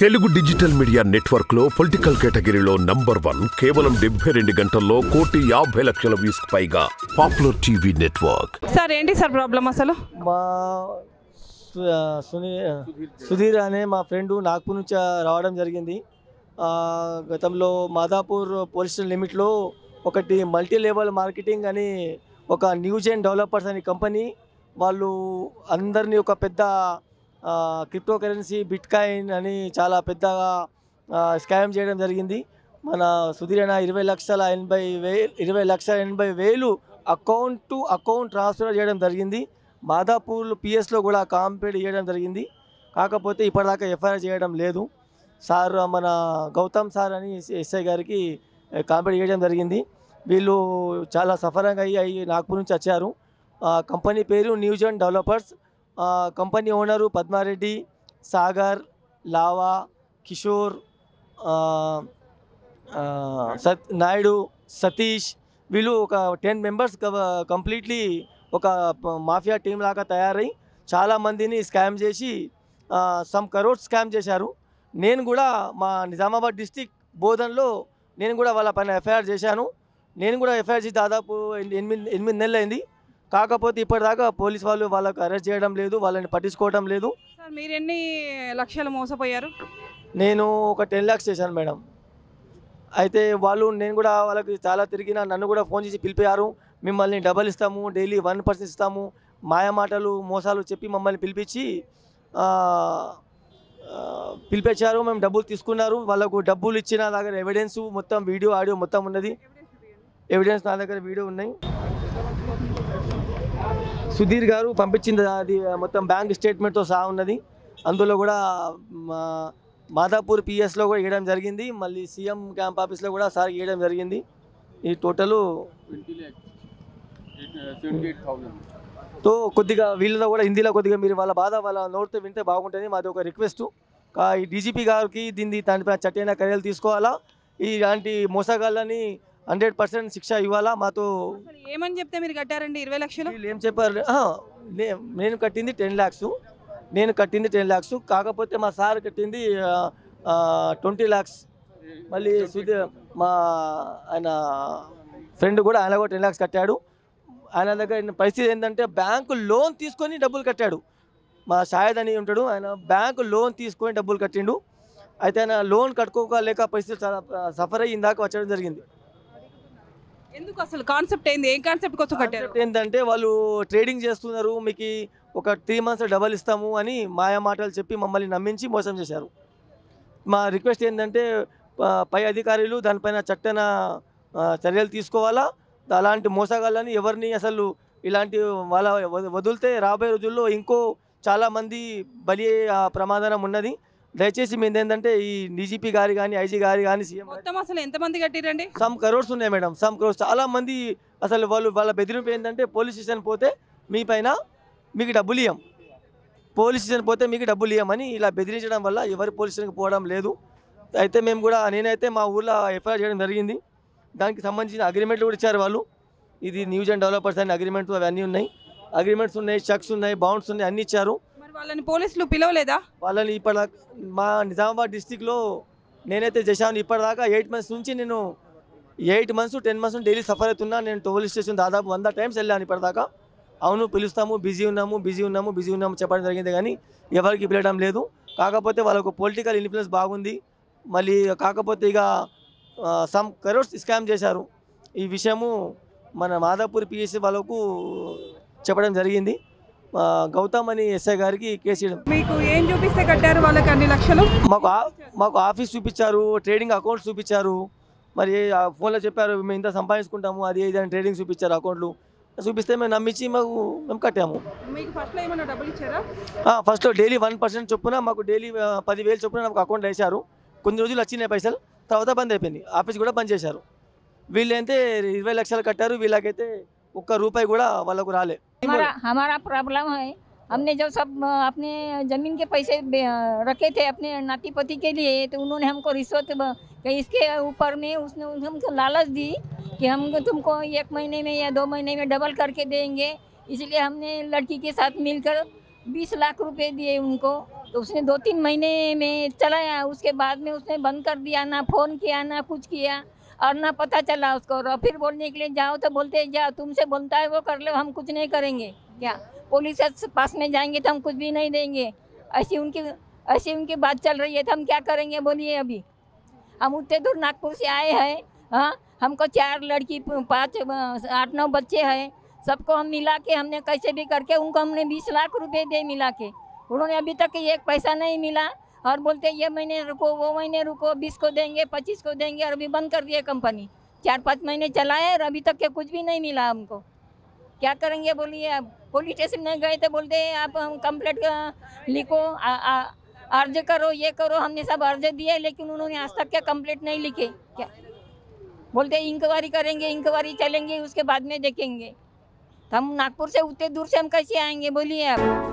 Telugu digital media network లో political కేటగిరీలో number 1 కేవలం 72 గంటల్లో 1,50,00,000 వ్యూస్ పైగా పాపులర్ టీవీ నెట్వర్క్. సార్ ఏంటి సార్ ప్రాబ్లం అసలు? మా సుధీర్ అనే మా ఫ్రెండ్ నాగ్పూర్ నుంచి రావడం జరిగింది. గతంలో మాదాపూర్ పోలీస్ స్టేషన్ లిమిట్లో ఒకటి మల్టీ లెవెల్ మార్కెటింగ్ అని ఒక న్యూజెన్ డెవలపర్స్ అనే కంపెనీ వాళ్ళు అందరినీ ఒక పెద్ద క్రిప్టో కరెన్సీ బిట్కాయిన్ అని చాలా పెద్దగా స్కామ్ చేయడం జరిగింది. మన సుధీర్ అన్న 20,80,000 అకౌంట్ టు అకౌంట్ ట్రాన్స్ఫర్ చేయడం జరిగింది. మాదాపూర్ పిఎస్లో కూడా కాంప్లీట్ చేయడం జరిగింది. కాకపోతే ఇప్పటిదాకా ఎఫ్ఐఆర్ చేయడం లేదు. సార్ మన గౌతమ్ సార్ అని ఎస్ఐ గారికి కాంప్లీట్ చేయడం జరిగింది. వీళ్ళు చాలా సఫరంగా అయ్యి నాగ్పూర్ నుంచి వచ్చారు. కంపెనీ పేరు Newgen developers. Company owner Padma Reddy, Sagar, Lava, Kishore, Naidu, Satish వీళ్ళు ఒక 10 మెంబర్స్ కంప్లీట్లీ ఒక మాఫియా టీం లాగా తయారై చాలామందిని స్కామ్ చేసి సమ్ కరోడ్స్ స్కామ్ చేశారు. నేను కూడా మా నిజామాబాద్ డిస్టిక్ బోధన్లో నేను కూడా వాళ్ళ పైన ఎఫ్ఐఆర్ చేశాను. నేను కూడా ఎఫ్ఐఆర్ చేసి దాదాపు 8 నెలలు అయింది. కాకపోతే ఇప్పటిదాకా పోలీస్ వాళ్ళు వాళ్ళకు అరెస్ట్ చేయడం లేదు, వాళ్ళని పట్టించుకోవడం లేదు. సార్ మీరు ఎన్ని లక్షలు మోసపోయారు? నేను ఒక 10 lakhs చేశాను మేడం. అయితే వాళ్ళు నేను కూడా వాళ్ళకి చాలా తిరిగిన, నన్ను కూడా ఫోన్ చేసి పిలిపారు. మిమ్మల్ని డబల్ ఇస్తాము, డైలీ 1% ఇస్తాము, మాయమాటలు మోసాలు చెప్పి మమ్మల్ని పిలిపించారు. మేము డబ్బులు తీసుకున్నారు. వాళ్ళకు డబ్బులు ఇచ్చిన దగ్గర ఎవిడెన్స్ మొత్తం వీడియో ఆడియో మొత్తం ఉన్నది. ఎవిడెన్స్ నా దగ్గర వీడియో ఉన్నాయి. సుధీర్ గారు పంపించింది అది మొత్తం బ్యాంక్ స్టేట్మెంట్తో సహా ఉన్నది. అందులో కూడా మాదాపూర్ పిఎస్లో కూడా ఇవ్వడం జరిగింది. మళ్ళీ సీఎం క్యాంప్ ఆఫీస్లో కూడా సార్ ఇవ్వడం జరిగింది. ఈ టోటలు 78,000తో కొద్దిగా వీళ్ళతో కూడా హిందీలో కొద్దిగా మీరు వాళ్ళ బాధ వాళ్ళ నోటితో వింటే బాగుంటుంది. మాది ఒక రిక్వెస్ట్. ఈ డీజీపీ గారికి దానిపైన చట్టైన చర్యలు తీసుకోవాలా. ఇలాంటి మోసగాళ్ళని 100% శిక్ష ఇవ్వాలా. మాతో ఏమని చెప్తే మీరు కట్టారండి 20 లక్షలు? ఏం చెప్పారు, నేను కట్టింది 10 lakhs. కాకపోతే మా సార్ కట్టింది 20 lakhs. మళ్ళీ మా ఆయన ఫ్రెండ్ కూడా ఆయన కూడా 10 lakhs కట్టాడు. ఆయన దగ్గర పరిస్థితి ఏంటంటే బ్యాంకు లోన్ తీసుకొని డబ్బులు కట్టాడు. మా షాయద్ అని ఉంటాడు, ఆయన బ్యాంకు లోన్ తీసుకొని డబ్బులు కట్టిండు. అయితే ఆయన లోన్ కట్టుకోలేక పరిస్థితి చాలా సఫర్ అయ్యి ఇందాక వచ్చడం జరిగింది. ఎందుకు అసలు కాన్సెప్ట్ ఏంది? ఏం కాన్సెప్ట్ కోసం కట్టారు? ఏంటంటే వాళ్ళు ట్రేడింగ్ చేస్తున్నారు, మీకు ఒక 3 months డబల్ ఇస్తాము అని మాయా మాటలు చెప్పి మమ్మల్ని నమ్మించి మోసం చేశారు. మా రిక్వెస్ట్ ఏంటంటే పై అధికారులు దానిపైన చట్టన చర్యలు తీసుకోవాలా. అలాంటి మోసగాళ్ళని ఎవరిని అసలు ఇలాంటి వాళ్ళ వదిలితే రాబోయే రోజుల్లో ఇంకో చాలామంది బలి ప్రమాదం ఉన్నది. దయచేసి మేము ఏంటంటే ఈ డీజీపీ గారి కానీ ఐజీ గారి కానీ సీఎం మొత్తం అసలు ఎంతమంది కట్టిరండి? సమ్ కరోడ్స్ ఉన్నాయి మేడం. సమ్ కరోడ్స్ చాలామంది అసలు వాళ్ళ బెదిరింపు ఏంటంటే పోలీస్ స్టేషన్ పోతే మీ పైన మీకు డబ్బులు ఇవ్వం, పోలీస్ స్టేషన్ పోతే మీకు డబ్బులు ఇవ్వమని ఇలా బెదిరించడం వల్ల ఎవరు పోలీస్ స్టేషన్కి పోవడం లేదు. అయితే మేము కూడా నేనైతే మా ఊళ్ళో ఎఫ్ఐఆర్ చేయడం జరిగింది. దానికి సంబంధించిన అగ్రిమెంట్లు కూడా ఇచ్చారు వాళ్ళు. ఇది న్యూజెన్ డెవలపర్స్ అనే అగ్రిమెంట్స్ అవన్నీ ఉన్నాయి, అగ్రిమెంట్స్ ఉన్నాయి, చెక్స్ ఉన్నాయి, బాండ్స్ ఉన్నాయి, అన్నీ ఇచ్చారు. వాళ్ళని పోలీసులు పిలవలేదా? వాళ్ళని ఇప్పటిదాకా మా నిజామాబాద్ డిస్టిక్లో నేనైతే చేశాను. ఇప్పటిదాకా 8 months నుంచి నేను 8 months 10 months డైలీ సఫర్ అవుతున్నా. నేను పోలీస్ స్టేషన్ దాదాపు 100 times వెళ్ళాను ఇప్పటిదాకా. అవును పిలుస్తాము, బిజీ ఉన్నాము చెప్పడం జరిగింది, కానీ ఎవరికి పిలవడం లేదు. కాకపోతే వాళ్ళకు పొలిటికల్ ఇన్ఫ్లుయెన్స్ బాగుంది. మళ్ళీ కాకపోతే ఇక సమ్ కరోడ్స్ స్కామ్ చేశారు. ఈ విషయము మన మాదాపూర్ పిఎస్సీ వాళ్ళకు చెప్పడం జరిగింది. గౌతమ్ అని ఎస్ఐ గారికి కేసు ఇవ్వడం. మీకు ఏం చూపిస్తే కట్టారు వాళ్ళకి అన్ని లక్షలు? మాకు ఆఫీస్ చూపించారు, ట్రేడింగ్ అకౌంట్స్ చూపించారు. మరి ఫోన్లో చెప్పారు మేము ఇంత సంపాదించుకుంటాము అది ఏదైనా ట్రేడింగ్ చూపించారు, అకౌంట్లు చూపిస్తే మేము నమ్మించి మేము కట్టాము. మీకు ఫస్ట్లో ఏమైనా డబ్బులు ఇచ్చారా? ఫస్ట్లో డైలీ 1% చొప్పున మాకు డైలీ 10,000 చొప్పున నాకు అకౌంట్ వేశారు. కొన్ని రోజులు వచ్చినాయి పైసలు, తర్వాత బంద్ అయిపోయింది. ఆఫీస్ కూడా బంద్ చేశారు. వీళ్ళైతే 20 లక్షలు కట్టారు, వీళ్ళకైతే ₹1 కూడా వాళ్ళకు రాలే. हमारा प्रॉब्लम है, हमने जो सब अपने ज़मीन के पैसे रखे थे अपने नाती पोती के लिए, तो उन्होंने हमको रिश्वत कि इसके ऊपर में उसने हमको लालच दी कि हम तुमको 1 महीने में या 2 महीने में डबल करके देंगे। इसलिए हमने लड़की के साथ मिलकर 20 लाख रुपए दिए उनको। तो उसने 2-3 महीने में चलाया, उसके बाद में उसने बंद कर दिया, ना फ़ोन किया ना कुछ किया और ना पता चला उसको। और फिर बोलने के लिए जाओ तो बोलते हैं जा तुमसे बनता है वो कर लो, हम कुछ नहीं करेंगे। क्या पुलिस के पास में जाएंगे तो हम कुछ भी नहीं देंगे। ऐसी उनकी बात चल रही है तो हम क्या करेंगे बोलिए। अभी हम उतने दूर नागपुर से आए हैं, हाँ हमको 4 लड़की 5 8-9 बच्चे हैं, सबको हम मिला के हमने कैसे भी करके उनको हमने 20 लाख रुपए दे मिला के, उन्होंने अभी तक एक पैसा नहीं मिला। और बोलते ये महीने रुको वो महीने रुको, 20 को देंगे 25 को देंगे, और अभी बंद कर दिया कंपनी। 4-5 महीने चला है और अभी तक के कुछ भी नहीं मिला हमको। क्या करेंगे बोलिए। अब पुलिस स्टेशन में गए तो बोलते हैं आप हम कंप्लेंट लिखो, अर्ज करो, ये करो। हमने सब अर्ज दिए लेकिन उन्होंने आज तक क्या कंप्लेंट नहीं लिखे। क्या बोलते हैं इंक्वायरी करेंगे, इंक्वायरी चलेंगे उसके बाद में देखेंगे। तो हम नागपुर से उतने दूर से हम कैसे आएंगे बोलिए आप।